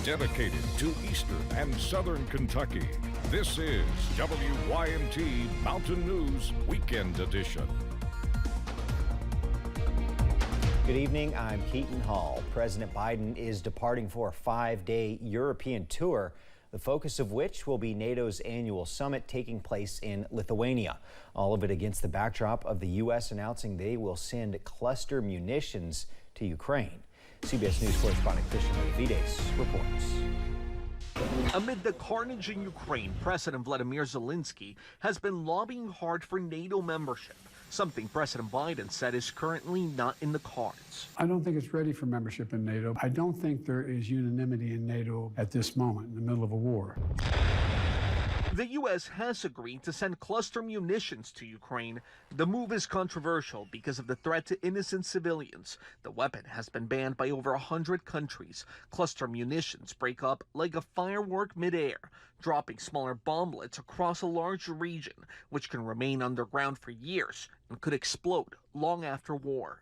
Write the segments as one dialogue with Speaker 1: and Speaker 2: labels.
Speaker 1: dedicated to Eastern and Southern Kentucky. This is WYMT Mountain News Weekend Edition.
Speaker 2: Good evening, I'm Keaton Hall. President Biden is departing for a 5-day European tour, the focus of which will be NATO's annual summit taking place in Lithuania. All of it against the backdrop of the U.S. announcing they will send cluster munitions to Ukraine. CBS News correspondent Christian Benavides reports.
Speaker 3: Amid the carnage in Ukraine, President Vladimir Zelensky has been lobbying hard for NATO membership, something President Biden said is currently not in the cards.
Speaker 4: I don't think it's ready for membership in NATO. I don't think there is unanimity in NATO at this moment, in the middle of a war.
Speaker 3: The U.S. has agreed to send cluster munitions to Ukraine. The move is controversial because of the threat to innocent civilians. The weapon has been banned by over 100 countries. Cluster munitions break up like a firework midair, dropping smaller bomblets across a large region, which can remain underground for years and could explode long after war.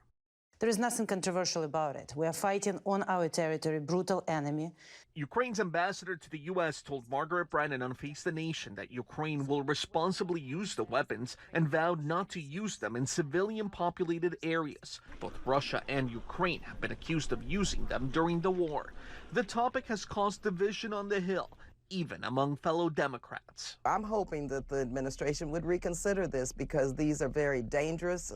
Speaker 5: There is nothing controversial about it. We are fighting on our territory, brutal enemy.
Speaker 3: Ukraine's ambassador to the U.S. told Margaret Brennan on Face the Nation that Ukraine will responsibly use the weapons and vowed not to use them in civilian-populated areas. Both Russia and Ukraine have been accused of using them during the war. The topic has caused division on the Hill, even among fellow Democrats.
Speaker 6: I'm hoping that the administration would reconsider this because these are very dangerous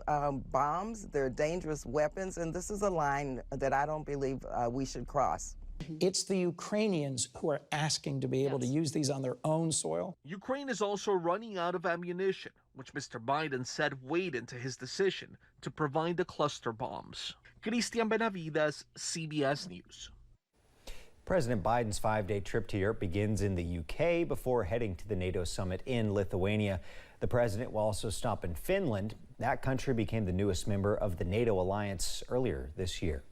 Speaker 6: bombs, they're dangerous weapons, and this is a line that I don't believe we should cross.
Speaker 7: It's the Ukrainians who are asking to be able to use these on their own soil.
Speaker 3: Ukraine is also running out of ammunition, which Mr. Biden said weighed into his decision to provide the cluster bombs. Christian Benavides, CBS News.
Speaker 2: President Biden's 5-day trip to Europe begins in the UK before heading to the NATO summit in Lithuania. The president will also stop in Finland. That country became the newest member of the NATO alliance earlier this year.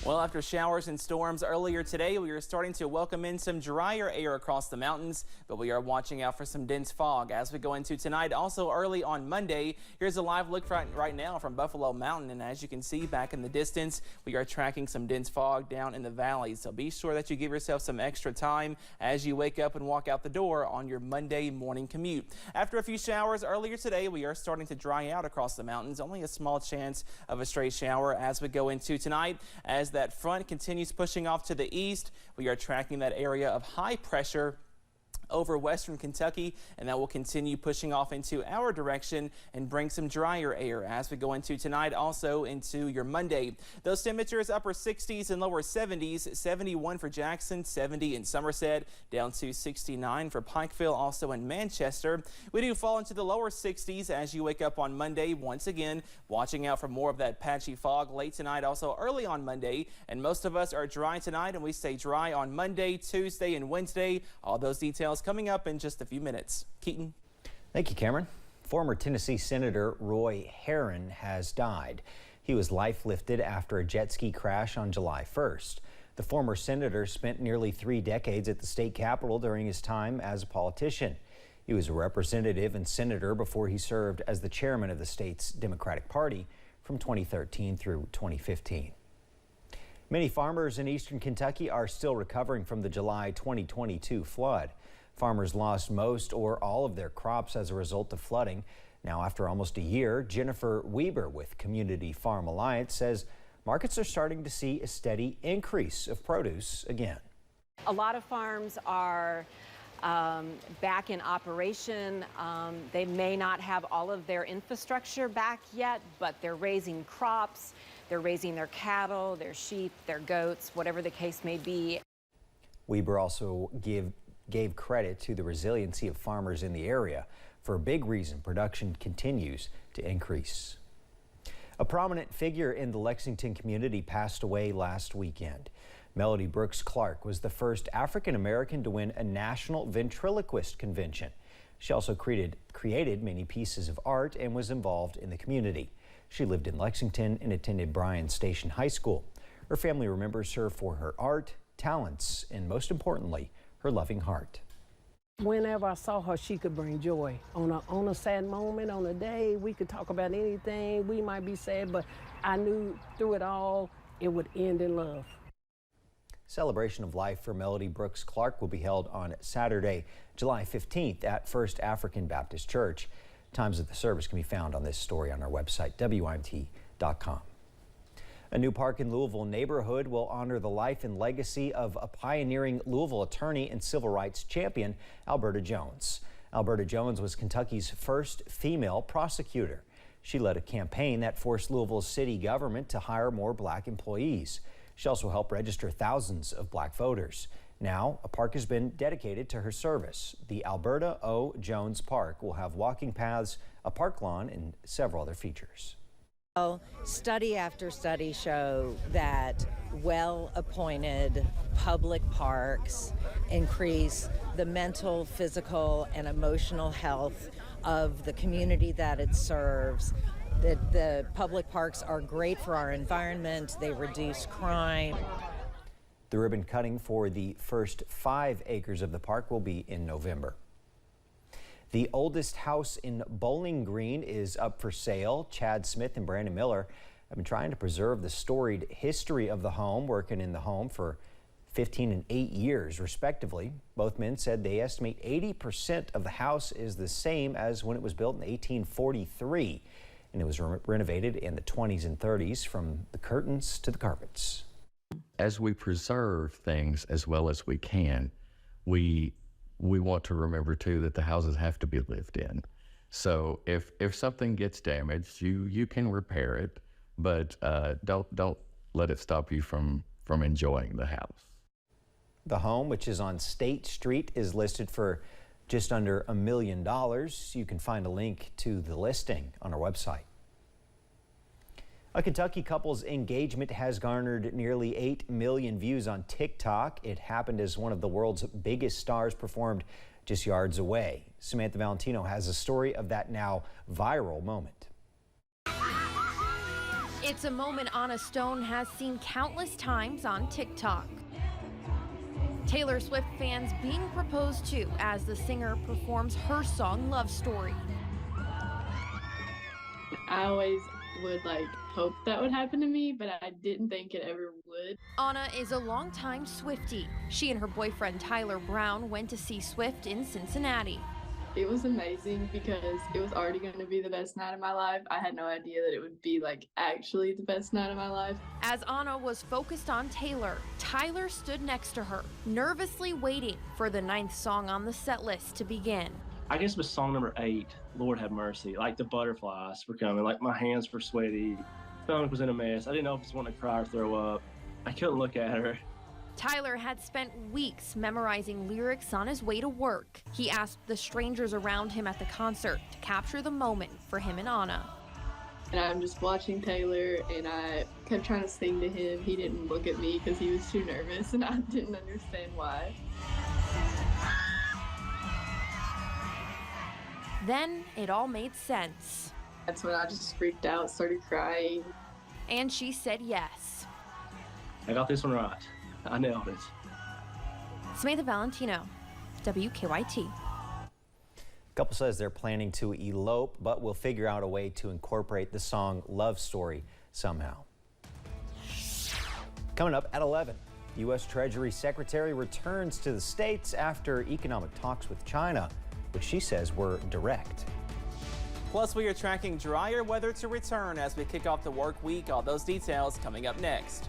Speaker 8: Well, after showers and storms earlier today, we are starting to welcome in some drier air across the mountains, but we are watching out for some dense fog as we go into tonight. Also early on Monday, here's a live look right now from Buffalo Mountain, and as you can see back in the distance, we are tracking some dense fog down in the valleys. So be sure that you give yourself some extra time as you wake up and walk out the door on your Monday morning commute. After a few showers earlier today, we are starting to dry out across the mountains. Only a small chance of a stray shower as we go into tonight. As that front continues pushing off to the east, we are tracking that area of high pressure over western Kentucky, and that will continue pushing off into our direction and bring some drier air as we go into tonight, also into your Monday. Those temperatures upper 60s and lower 70s, 71 for Jackson, 70 in Somerset, down to 69 for Pikeville, also in Manchester. We do fall into the lower 60s as you wake up on Monday. Once again, watching out for more of that patchy fog late tonight, also early on Monday, and most of us are dry tonight, and we stay dry on Monday, Tuesday, and Wednesday. All those details coming up in just a few minutes. Keaton.
Speaker 2: Thank you, Cameron. Former Tennessee Senator Roy Herron has died. He was life-lifted after a jet ski crash on July 1st. The former senator spent nearly 3 decades at the state capitol during his time as a politician. He was a representative and senator before he served as the chairman of the state's Democratic Party from 2013 through 2015. Many farmers in eastern Kentucky are still recovering from the July 2022 flood. Farmers lost most or all of their crops as a result of flooding. Now, after almost a year, Jennifer Weber with Community Farm Alliance says markets are starting to see a steady increase of produce again.
Speaker 9: A lot of farms are back in operation. They may not have all of their infrastructure back yet, but they're raising crops. They're raising their cattle, their sheep, their goats, whatever the case may be.
Speaker 2: Weber also gave credit to the resiliency of farmers in the area. For a big reason, production continues to increase. A prominent figure in the Lexington community passed away last weekend. Melody Brooks Clark was the first African American to win a national ventriloquist convention. She also created many pieces of art and was involved in the community. She lived in Lexington and attended Bryan Station High School. Her family remembers her for her art, talents, and most importantly, her loving heart.
Speaker 10: Whenever I saw her, she could bring joy. On a sad moment, on a day, we could talk about anything. We might be sad, but I knew through it all, it would end in love.
Speaker 2: Celebration of Life for Melody Brooks Clark will be held on Saturday, July 15th at First African Baptist Church. Times of the service can be found on this story on our website, WYMT.com. A new park in Louisville neighborhood will honor the life and legacy of a pioneering Louisville attorney and civil rights champion, Alberta Jones. Alberta Jones was Kentucky's first female prosecutor. She led a campaign that forced Louisville's city government to hire more black employees. She also helped register thousands of black voters. Now, a park has been dedicated to her service. The Alberta O. Jones Park will have walking paths, a park lawn, and several other features.
Speaker 11: Study after study show that well-appointed public parks increase the mental, physical, and emotional health of the community that it serves. That the public parks are great for our environment. They reduce crime.
Speaker 2: The ribbon cutting for the first 5 acres of the park will be in November. The oldest house in Bowling Green is up for sale. Chad Smith and Brandon Miller have been trying to preserve the storied history of the home, working in the home for 15 and 8 years, respectively. Both men said they estimate 80% of the house is the same as when it was built in 1843, and it was renovated in the 20s and 30s, from the curtains to the carpets.
Speaker 12: As we preserve things as well as we can, we want to remember too that the houses have to be lived in. So if something gets damaged, you can repair it, but don't let it stop you from enjoying the house.
Speaker 2: The home, which is on State Street, is listed for just under $1 million. You can find a link to the listing on our website. A Kentucky couple's engagement has garnered nearly 8 million views on TikTok. It happened as one of the world's biggest stars performed just yards away. Samantha Valentino has a story of that now viral moment.
Speaker 13: It's a moment Anna Stone has seen countless times on TikTok. Taylor Swift fans being proposed to as the singer performs her song Love Story.
Speaker 14: I always would hope that would happen to me, but I didn't think it ever would.
Speaker 13: Anna is a longtime Swiftie. She and her boyfriend Tyler Brown went to see Swift in Cincinnati.
Speaker 14: It was amazing because it was already going to be the best night of my life. I had no idea that it would be actually the best night of my life.
Speaker 13: As Anna was focused on Taylor, Tyler stood next to her, nervously waiting for the 9th song on the set list to begin.
Speaker 15: I guess it was song number 8, Lord Have Mercy. The butterflies were coming, my hands were sweaty, stomach was in a mess. I didn't know if I was wanting to cry or throw up. I couldn't look at her.
Speaker 13: Tyler had spent weeks memorizing lyrics on his way to work. He asked the strangers around him at the concert to capture the moment for him and Anna.
Speaker 14: And I'm just watching Taylor, and I kept trying to sing to him. He didn't look at me because he was too nervous, and I didn't understand why.
Speaker 13: Then it all made sense.
Speaker 14: That's when I just freaked out, started crying.
Speaker 13: And she said yes.
Speaker 15: I got this one right. I nailed it.
Speaker 13: Samantha Valentino, WKYT.
Speaker 2: Couple says they're planning to elope, but will figure out a way to incorporate the song Love Story somehow. Coming up at 11, U.S. Treasury Secretary returns to the States after economic talks with China, which she says were direct.
Speaker 8: Plus, we are tracking drier weather to return as we kick off the work week. All those details coming up next.